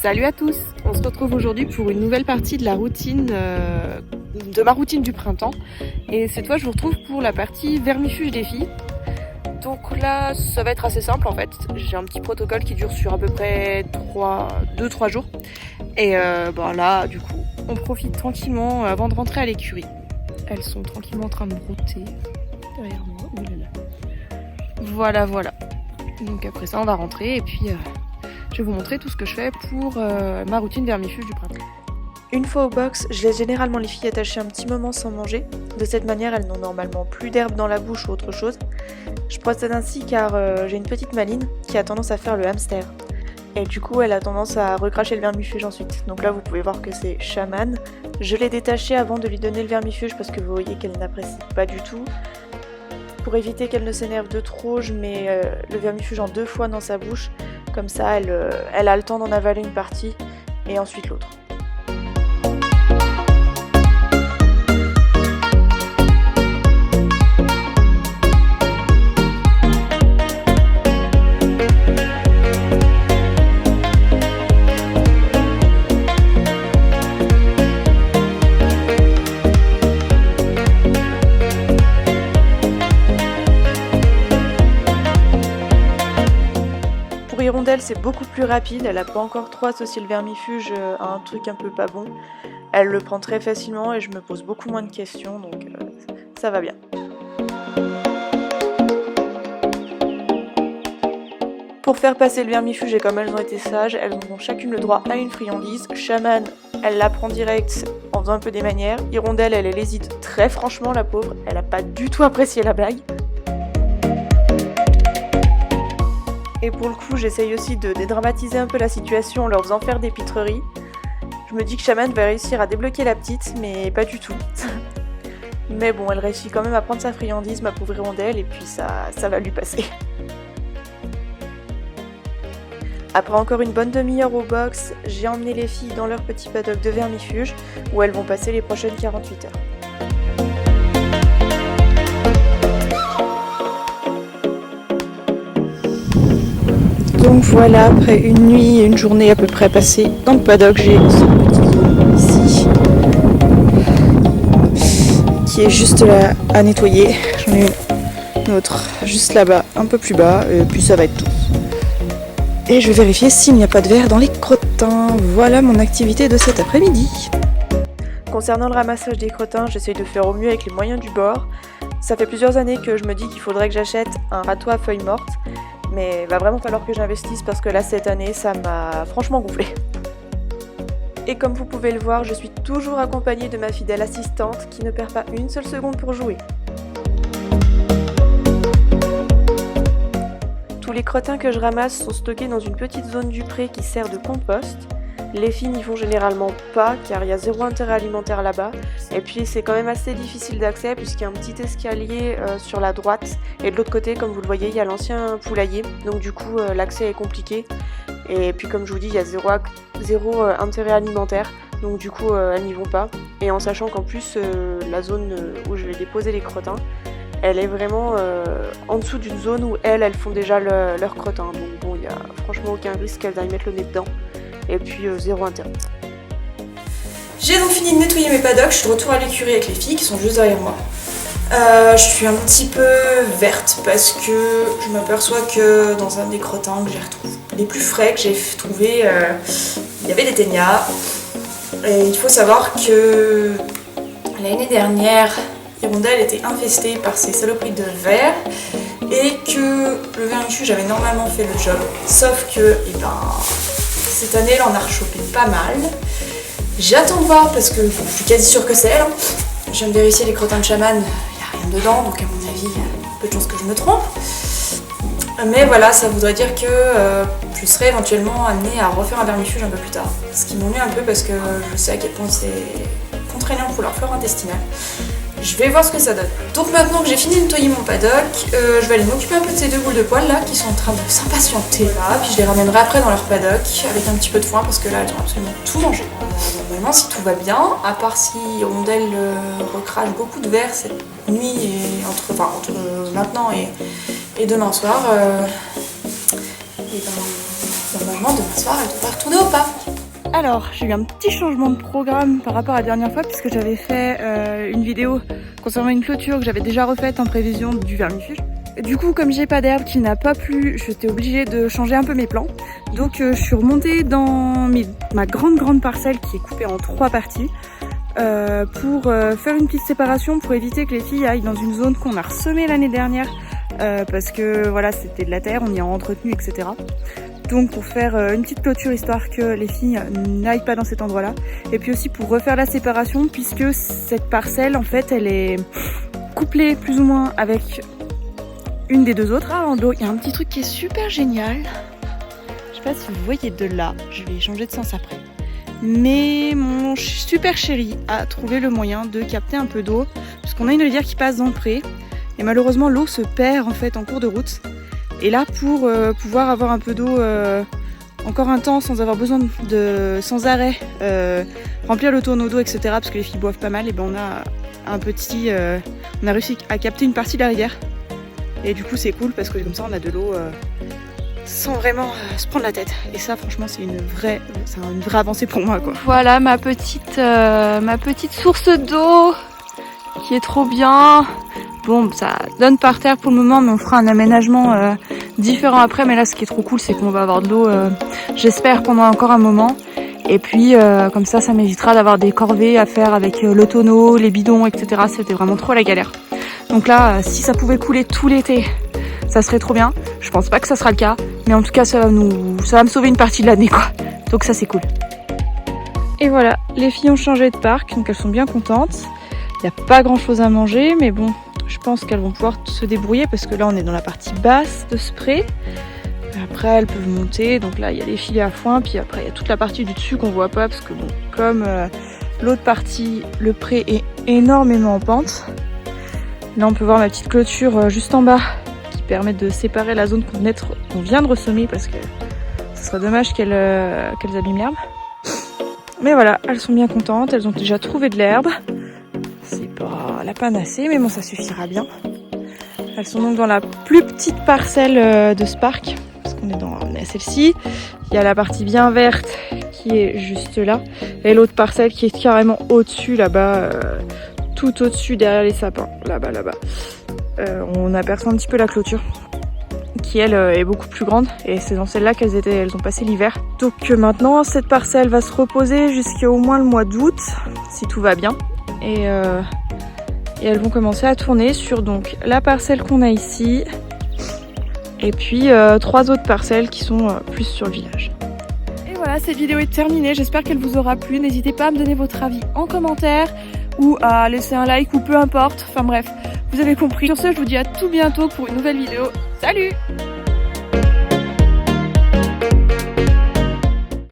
Salut à tous! On se retrouve aujourd'hui pour une nouvelle partie de la routine, de ma routine du printemps. Et cette fois, je vous retrouve pour la partie vermifuge des filles. Donc là, ça va être assez simple en fait. J'ai un petit protocole qui dure sur à peu près 2-3 jours. Et là, du coup, on profite tranquillement avant de rentrer à l'écurie. Elles sont tranquillement en train de brouter derrière moi. Oh là là. Voilà. Donc après ça, on va rentrer et puis je vais vous montrer tout ce que je fais pour ma routine vermifuge du printemps. Une fois au box, je laisse généralement les filles attachées un petit moment sans manger. De cette manière, elles n'ont normalement plus d'herbe dans la bouche ou autre chose. Je procède ainsi car j'ai une petite maline qui a tendance à faire le hamster. Et du coup, elle a tendance à recracher le vermifuge ensuite. Donc là, vous pouvez voir que c'est Shaman. Je l'ai détachée avant de lui donner le vermifuge parce que vous voyez qu'elle n'apprécie pas du tout. Pour éviter qu'elle ne s'énerve de trop, je mets le vermifuge en 2 fois dans sa bouche. Comme ça, elle a le temps d'en avaler une partie et ensuite l'autre. Pour Hirondelle, c'est beaucoup plus rapide, elle n'a pas encore trop associé le vermifuge à un truc un peu pas bon. Elle le prend très facilement et je me pose beaucoup moins de questions, donc ça va bien. Pour faire passer le vermifuge, et comme elles ont été sages, elles auront chacune le droit à une friandise. Shaman, elle la prend direct en faisant un peu des manières. Hirondelle, elle hésite très franchement, la pauvre, elle n'a pas du tout apprécié la blague. Et pour le coup, j'essaye aussi de dédramatiser un peu la situation en leur faisant faire des pitreries. Je me dis que Shaman va réussir à débloquer la petite, mais pas du tout. Mais bon, elle réussit quand même à prendre sa friandise, ma pauvre hirondelle, et puis ça va lui passer. Après encore une bonne demi-heure au box, j'ai emmené les filles dans leur petit paddock de vermifuge, où elles vont passer les prochaines 48 heures. Donc voilà, après une nuit et une journée à peu près passée dans le paddock, j'ai ce petit zone ici qui est juste là à nettoyer. J'en ai une autre juste là-bas, un peu plus bas, et puis ça va être tout. Et je vais vérifier s'il n'y a pas de verre dans les crottins. Voilà mon activité de cet après-midi. Concernant le ramassage des crottins, j'essaye de faire au mieux avec les moyens du bord. Ça fait plusieurs années que je me dis qu'il faudrait que j'achète un râteau à feuilles mortes. Mais il va vraiment falloir que j'investisse parce que là, cette année, ça m'a franchement gonflé. Et comme vous pouvez le voir, je suis toujours accompagnée de ma fidèle assistante qui ne perd pas une seule seconde pour jouer. Tous les crottins que je ramasse sont stockés dans une petite zone du pré qui sert de compost. Les filles n'y vont généralement pas car il y a zéro intérêt alimentaire là-bas. Et puis c'est quand même assez difficile d'accès puisqu'il y a un petit escalier sur la droite. Et de l'autre côté, comme vous le voyez, il y a l'ancien poulailler. Donc du coup, l'accès est compliqué. Et puis comme je vous dis, il y a zéro intérêt alimentaire. Donc du coup, elles n'y vont pas. Et en sachant qu'en plus, la zone où je vais déposer les crottins, elle est vraiment en dessous d'une zone où elles font déjà leurs crottins. Donc bon, il n'y a franchement aucun risque qu'elles aillent mettre le nez dedans. Et puis zéro intérêt. J'ai donc fini de nettoyer mes paddocks, je suis de retour à l'écurie avec les filles qui sont juste derrière moi. Je suis un petit peu verte parce que je m'aperçois que dans un des crottins que j'ai retrouvé, les plus frais que j'ai trouvé, il y avait des ténias. Et il faut savoir que l'année dernière, Hirondelle était infestée par ces saloperies de vers et que le vermifuge avait normalement fait le job, sauf que, cette année, elle en a rechopé pas mal. J'attends de voir parce que je suis quasi sûre que c'est elle. Je viens de vérifier les crottins de Shaman, il n'y a rien dedans, donc à mon avis, il y a peu de chances que je me trompe. Mais voilà, ça voudrait dire que je serai éventuellement amenée à refaire un vermifuge un peu plus tard. Ce qui m'ennuie un peu parce que je sais à quel point c'est contraignant pour leur flore intestinale. Je vais voir ce que ça donne. Donc maintenant que j'ai fini de nettoyer mon paddock, je vais aller m'occuper un peu de ces 2 boules de poils là qui sont en train de s'impatienter là. Puis je les ramènerai après dans leur paddock avec un petit peu de foin parce que là elles ont absolument tout mangé. Normalement si tout va bien, à part si Hirondelle recrache beaucoup de verre cette nuit et entre maintenant et demain soir, normalement demain soir elle devrait retourner au pas. Alors, j'ai eu un petit changement de programme par rapport à la dernière fois puisque j'avais fait une vidéo concernant une clôture que j'avais déjà refaite en prévision du vermifuge. Du coup, comme j'ai pas d'herbe qui n'a pas plu, j'étais obligée de changer un peu mes plans. Donc je suis remontée dans ma grande parcelle qui est coupée en 3 parties pour faire une petite séparation pour éviter que les filles aillent dans une zone qu'on a ressemée l'année dernière parce que voilà, c'était de la terre, on y a entretenu, etc. Donc pour faire une petite clôture histoire que les filles n'aillent pas dans cet endroit-là. Et puis aussi pour refaire la séparation puisque cette parcelle en fait elle est couplée plus ou moins avec une des deux autres. Ah, en dos, il y a un petit truc qui est super génial. Je sais pas si vous voyez de là, je vais changer de sens après. Mais mon super chéri a trouvé le moyen de capter un peu d'eau puisqu'on a une rivière qui passe dans le pré. Et malheureusement l'eau se perd en fait en cours de route. Et là, pour pouvoir avoir un peu d'eau encore un temps sans avoir besoin de sans arrêt remplir le tonneau d'eau, etc. parce que les filles boivent pas mal, et ben on a on a réussi à capter une partie de la rivière. Et du coup c'est cool parce que comme ça on a de l'eau sans vraiment se prendre la tête. Et ça franchement c'est une vraie avancée pour moi quoi. Voilà ma petite source d'eau qui est trop bien. Bon, ça donne par terre pour le moment, mais on fera un aménagement différent après. Mais là, ce qui est trop cool, c'est qu'on va avoir de l'eau, j'espère, pendant encore un moment. Et puis, comme ça m'évitera d'avoir des corvées à faire avec le tonneau, les bidons, etc. C'était vraiment trop la galère. Donc là, si ça pouvait couler tout l'été, ça serait trop bien. Je pense pas que ça sera le cas, mais en tout cas, ça va me sauver une partie de l'année, quoi. Donc ça, c'est cool. Et voilà, les filles ont changé de parc, donc elles sont bien contentes. Il n'y a pas grand chose à manger, mais bon, je pense qu'elles vont pouvoir se débrouiller parce que là on est dans la partie basse de ce pré. Après elles peuvent monter, donc là il y a les filets à foin, puis après il y a toute la partie du dessus qu'on voit pas parce que bon, comme l'autre partie, le pré est énormément en pente. Là on peut voir ma petite clôture juste en bas qui permet de séparer la zone qu'on vient de ressemer parce que ce serait dommage qu'elles abîment l'herbe. Mais voilà, elles sont bien contentes, elles ont déjà trouvé de l'herbe. C'est pas la panacée, mais bon, ça suffira bien. Elles sont donc dans la plus petite parcelle de ce parc, parce qu'on est à celle-ci. Il y a la partie bien verte qui est juste là, et l'autre parcelle qui est carrément au-dessus, là-bas, tout au-dessus, derrière les sapins, là-bas. On aperçoit un petit peu la clôture, qui elle est beaucoup plus grande, et c'est dans celle-là qu'elles ont passé l'hiver. Donc maintenant, cette parcelle va se reposer jusqu'à au moins le mois d'août, si tout va bien. Et elles vont commencer à tourner sur donc la parcelle qu'on a ici et puis 3 autres parcelles qui sont plus sur le village. Et voilà, cette vidéo est terminée, j'espère qu'elle vous aura plu. N'hésitez pas à me donner votre avis en commentaire ou à laisser un like ou peu importe, enfin bref, vous avez compris. Sur ce, je vous dis à tout bientôt pour une nouvelle vidéo. Salut!